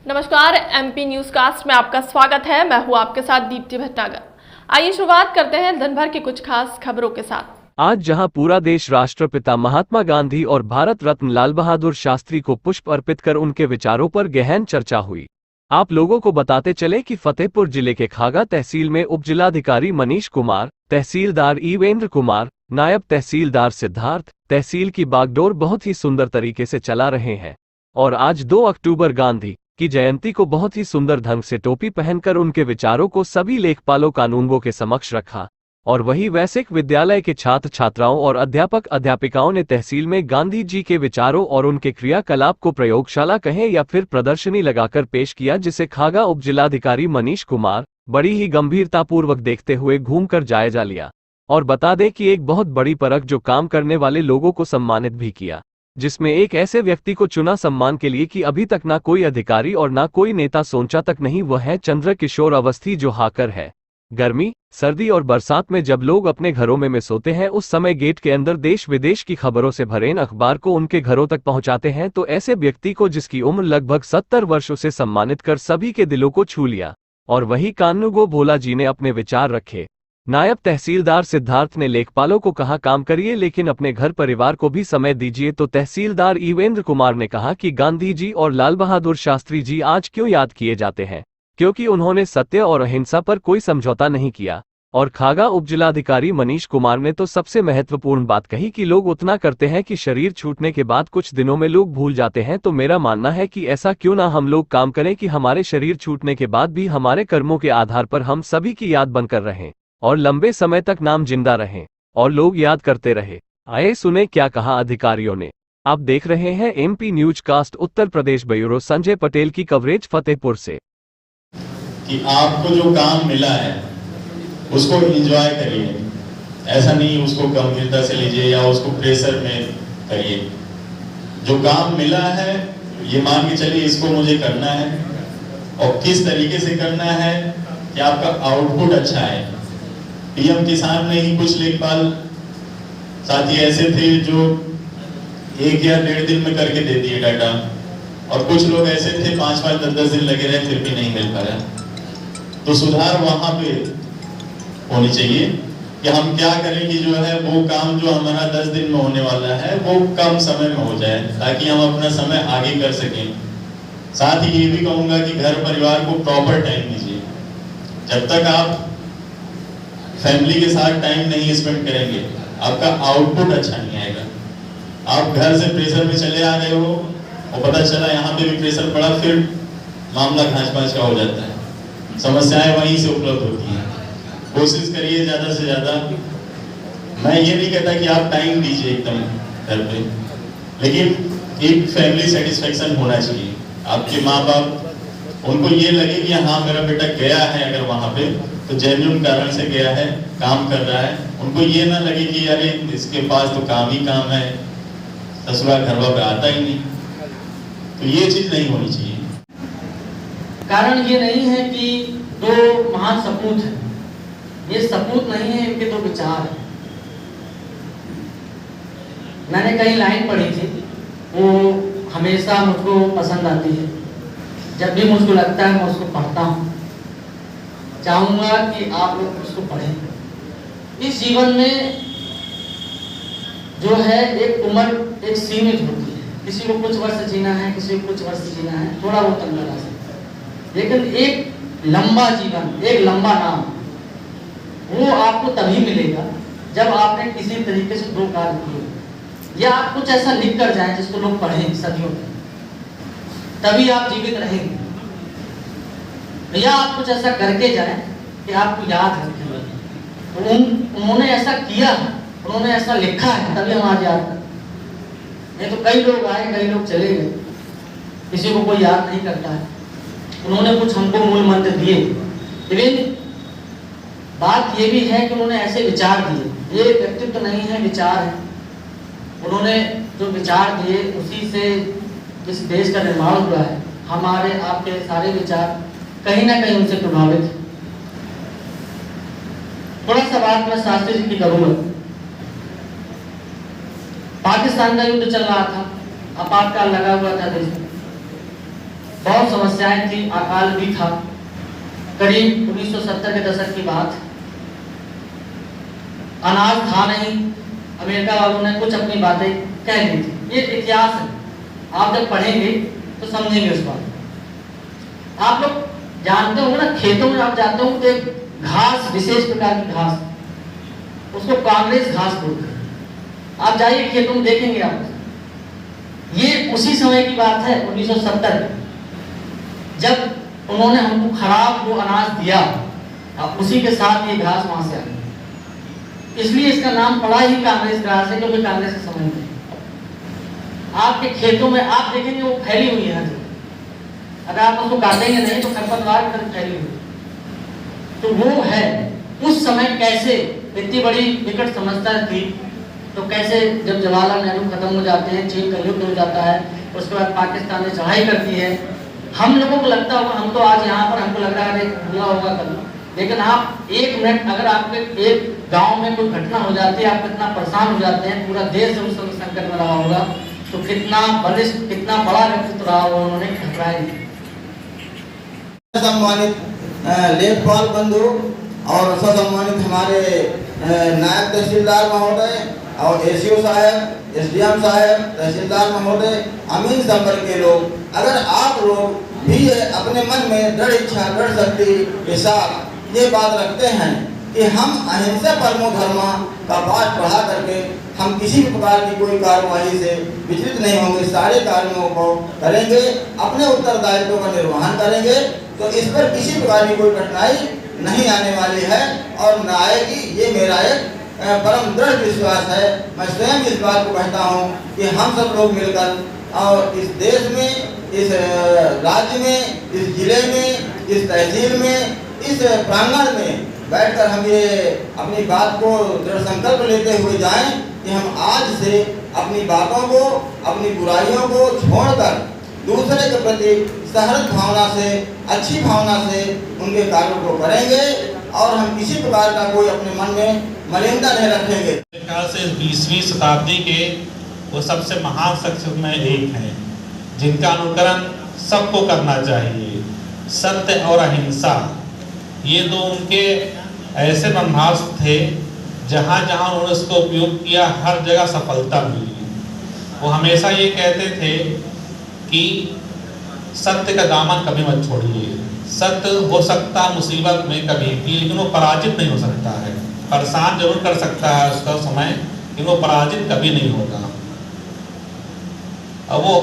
नमस्कार, MP news cast में आपका स्वागत है। मैं हूं आपके साथ दीप्ति भटनागर। आइए शुरुआत करते हैं दिन भर की कुछ खास खबरों के साथ। आज जहां पूरा देश राष्ट्रपिता महात्मा गांधी और भारत रत्न लाल बहादुर शास्त्री को पुष्प अर्पित कर उनके विचारों पर गहन चर्चा हुई। आप लोगों को बताते चले कि फतेहपुर जिले के खागा तहसील में उपजिलाधिकारी मनीष कुमार, तहसीलदार ईवेंद्र कुमार, नायब तहसीलदार सिद्धार्थ तहसील की बागडोर बहुत ही सुंदर तरीके से चला रहे हैं। और आज 2 अक्टूबर गांधी की जयंती को बहुत ही सुंदर ढंग से टोपी पहनकर उनके विचारों को सभी लेखपालों कानूनगों के समक्ष रखा। और वही वैसिक विद्यालय के छात्र छात्राओं और अध्यापक अध्यापिकाओं ने तहसील में गांधी जी के विचारों और उनके क्रियाकलाप को प्रयोगशाला कहें या फिर प्रदर्शनी लगाकर पेश किया, जिसे खागा उपजिलाधिकारी मनीष कुमार बड़ी ही गंभीरतापूर्वक देखते हुए घूमकर जायजा लिया। और बता दें कि एक बहुत बड़ी परख जो काम करने वाले लोगों को सम्मानित भी किया, जिसमें एक ऐसे व्यक्ति को चुना सम्मान के लिए कि अभी तक ना कोई अधिकारी और ना कोई नेता सोचा तक नहीं, वह है चंद्र किशोर अवस्थी, जो हाकर है। गर्मी, सर्दी और बरसात में जब लोग अपने घरों में सोते हैं, उस समय गेट के अंदर देश विदेश की खबरों से भरे अखबार को उनके घरों तक पहुंचाते हैं, तो ऐसे व्यक्ति को जिसकी उम्र लगभग 70 वर्षों से सम्मानित कर सभी के दिलों को छू लिया। और वही कानूनगो भोला जी ने अपने विचार रखे। नायब तहसीलदार सिद्धार्थ ने लेखपालों को कहा, काम करिए लेकिन अपने घर परिवार को भी समय दीजिए। तो तहसीलदार ईवेंद्र कुमार ने कहा कि गांधी जी और लाल बहादुर शास्त्री जी आज क्यों याद किए जाते हैं, क्योंकि उन्होंने सत्य और अहिंसा पर कोई समझौता नहीं किया। और खागा उपजिलाधिकारी मनीष कुमार ने तो सबसे महत्वपूर्ण बात कही कि लोग उतना करते हैं कि शरीर छूटने के बाद कुछ दिनों में लोग भूल जाते हैं। तो मेरा मानना है कि ऐसा क्यों ना हम लोग काम करें कि हमारे शरीर छूटने के बाद भी हमारे कर्मों के आधार पर हम सभी की याद बनकर रहें और लंबे समय तक नाम जिंदा रहें और लोग याद करते रहे। आइए सुने क्या कहा अधिकारियों ने। आप देख रहे हैं MP news cast Uttar Pradesh bureau. Sanjay Patel की कवरेज फतेहपुर से। कि आपको जो काम मिला है उसको एंजॉय करिए, ऐसा नहीं उसको गंभीरता से लीजिए या उसको प्रेशर में करिए। जो काम मिला है ये मान के चलिए इसको मुझे करना है, और किस तरीके से करना है कि आपका आउटपुट अच्छा है। पीएम किसान में ही कुछ लेखपाल साथी ऐसे थे जो 1 या 1.5 दिन में करके दे दिए डाटा, और कुछ लोग ऐसे थे 5-5, 10-10 दिन लगे रहे फिर भी नहीं मिल पाया। तो सुधार वहां पे होनी चाहिए कि हम क्या करें कि जो है वो काम जो हमारा 10 दिन में होने वाला है वो कम समय में हो जाए, ताकि हम अपना समय आगे कर सकें। साथ ही ये भी कहूंगा कि घर परिवार को प्रॉपर टाइम दीजिए। जब तक आप फैमिली के साथ टाइम नहीं स्पेंड करेंगे आपका आउटपुट अच्छा नहीं आएगा। आप घर से प्रेशर में चले आ रहे हो और पता चला यहाँ पे भी प्रेशर पड़ा, फिर मामला घास-पास का हो जाता है, समस्याएं वहीं से उपलब्ध होती हैं। कोशिश करिए ज्यादा से ज्यादा। मैं ये नहीं कहता कि आप टाइम दीजिए एकदम घर पे, लेकिन एक फैमिली सेटिस्फेक्शन होना चाहिए। आपके माँ बाप उनको ये लगे कि हाँ मेरा बेटा गया है अगर वहां पे तो जेन्युइन कारण से गया है, काम कर रहा है। उनको ये ना लगे कि अरे इसके पास तो काम ही काम है, ससुराल घरवा पे आता ही नहीं। तो ये चीज नहीं होनी चाहिए। कारण ये नहीं है कि 2 महान सपूत हैं, ये सपूत नहीं है, इनके 2 विचार हैं। मैंने कहीं लाइन पढ़ी थी, वो हमेशा मुझको पसंद आती है। जब भी मुझको लगता है मैं उसको पढ़ता हूँ। चाहूंगा कि आप लोग उसको पढ़ें। इस जीवन में जो है एक उम्र एक सीमित होती है। किसी को कुछ वर्ष जीना है, किसी को कुछ वर्ष जीना है, थोड़ा बहुत अंदर आ सकता है, लेकिन एक लंबा जीवन, एक लंबा नाम वो आपको तभी मिलेगा जब आपने किसी तरीके से 2 कार्य किए, या आप कुछ ऐसा लिख कर जाएं जिसको लोग पढ़ें सदियों तक, तभी आप जीवित रहेंगे। या आप कुछ ऐसा करके जाएं कि आपको याद रखें। तो उन्होंने ऐसा किया, उन्होंने ऐसा लिखा है, तभी हम आज याद करते। नहीं तो कई लोग आए, कई लोग चले गए, किसी को कोई याद नहीं करता है। उन्होंने कुछ हमको मूल मंत्र दिए, लेकिन बात ये भी है कि उन्होंने ऐसे विचार दिए। ये व्यक्तित्व तो नहीं है, विचार है। उन्होंने जो विचार दिए उसी से इस देश का निर्माण हुआ है। हमारे आपके सारे विचार कहीं ना कहीं उनसे प्रभावित है। थोड़ा सा बात मैं शास्त्री जी की करूंगा। पाकिस्तान का युद्ध चल रहा था, आपातकाल लगा हुआ था देश में। बहुत समस्याएं थी, अकाल भी था। करीब 1970 के दशक की बात, अनाज था नहीं, अमेरिका वालों ने कुछ अपनी बातें कह दी थी। ये इतिहास है, आप जब पढ़ेंगे तो समझेंगे उस बात। आप लोग जानते होंगे ना, खेतों में आप जाते हो तो एक घास, विशेष प्रकार की घास, उसको कांग्रेस घास बोलते हैं। आप जाइए खेतों में देखेंगे आप। ये उसी समय की बात है, 1970, जब उन्होंने हमको खराब वो अनाज दिया, अब उसी के साथ ये घास वहां से आई। इसलिए इसका नाम पड़ा ही कांग्रेस घास है, क्योंकि कांग्रेस के समय में आपके खेतों में आप देखेंगे वो फैली हुई है। अगर आप उसको काटेंगे नहीं तो खरपतवार की तरह फैली हुई, तो वो है। उस समय कैसे इतनी बड़ी विकट समस्या थी, तो कैसे जब जवाहरलाल नेहरू खत्म हो जाते हैं, चीन का युद्ध हो जाता है, उसके बाद पाकिस्तान ने चढ़ाई करती है। हम लोगों को लगता होगा, हम तो आज यहाँ पर हमको लग रहा है हुआ होगा कभी, लेकिन आप एक मिनट, अगर आपके एक गांव में कोई घटना हो जाती है, आप कितना परेशान हो जाते हैं, पूरा देश उस समय संकट में रहा होगा, तो कितना बलिष्ठ, कितना बड़ा व्यक्तित्व रहा होगा, उन्होंने घबराए। सम्मानित लेखपाल बंधु और सम्मानित हमारे नायब तहसीलदार महोदय और एसडीओ साहब, एसडीएम साहब, तहसीलदार महोदय, अमीन संपर्क के लोग, अगर आप लोग भी अपने मन में दृढ़ इच्छा, दृढ़ शक्ति के साथ ये बात रखते हैं कि हम अहिंसा परमो धर्मा का पाठ पढ़ा करके हम किसी भी प्रकार की कोई कार्यवाही से विचलित नहीं होंगे, सारे कार्यों को करेंगे, अपने उत्तरदायित्व का निर्वहन करेंगे, तो इस पर किसी प्रकार की कोई कठिनाई नहीं आने वाली है और न आएगी। ये मेरा एक परम दृढ़ विश्वास है। मैं स्वयं इस बात को कहता हूँ कि हम सब लोग मिलकर और इस देश में, इस राज्य में, इस जिले में, इस तहसील में, इस प्रांगण में बैठकर हम ये अपनी बात को दृढ़ संकल्प लेते हुए जाएं कि हम आज से अपनी बातों को, अपनी बुराइयों को छोड़कर दूसरे के प्रति सहृद भावना से, अच्छी भावना से उनके कार्यों को करेंगे और हम किसी प्रकार का कोई अपने मन में मलिनता नहीं रखेंगे। ख्याल से 20वीं शताब्दी के वो सबसे महान शख्स में एक हैं, जिनका अनुकरण सबको करना चाहिए। सत्य और अहिंसा, ये दो उनके ऐसे ब्रह्मास्त्र थे, जहाँ जहाँ उन्होंने उसका उपयोग किया हर जगह सफलता मिली। वो हमेशा ये कहते थे कि सत्य का दामन कभी मत छोड़िए। सत्य हो सकता मुसीबत में कभी भी, लेकिन वो पराजित नहीं हो सकता है। परेशान जरूर कर सकता है उसका समय, लेकिन वो पराजित कभी नहीं होगा। अब वो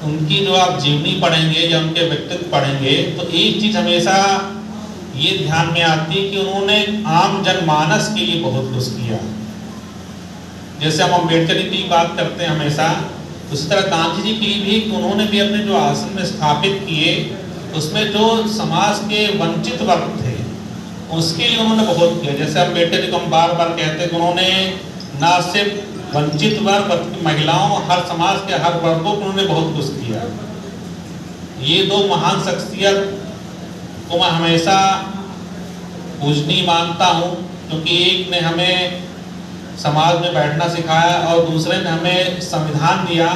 उनकी जो आप जीवनी पढ़ेंगे या उनके व्यक्तित्व पढ़ेंगे तो एक चीज हमेशा ये ध्यान में आती है कि उन्होंने आम जनमानस के लिए बहुत कुछ किया। जैसे हम अम्बेडकर जी की बात करते हैं हमेशा, उसी तरह गांधी जी की भी, कि उन्होंने भी अपने जो आश्रम में स्थापित किए, उसमें जो समाज के वंचित वर्ग थे उसके लिए उन्होंने बहुत किया। जैसे अम्बेडकर जी को हम बार बार कहते हैं कि उन्होंने न सिर्फ वंचित वर्ग बल्कि महिलाओं, हर समाज के हर वर्गों को उन्होंने बहुत कुछ किया। ये दो महान शख्सियत को मैं हमेशा पूजनीय मानता हूँ, क्योंकि एक ने हमें समाज में बैठना सिखाया और दूसरे ने हमें संविधान दिया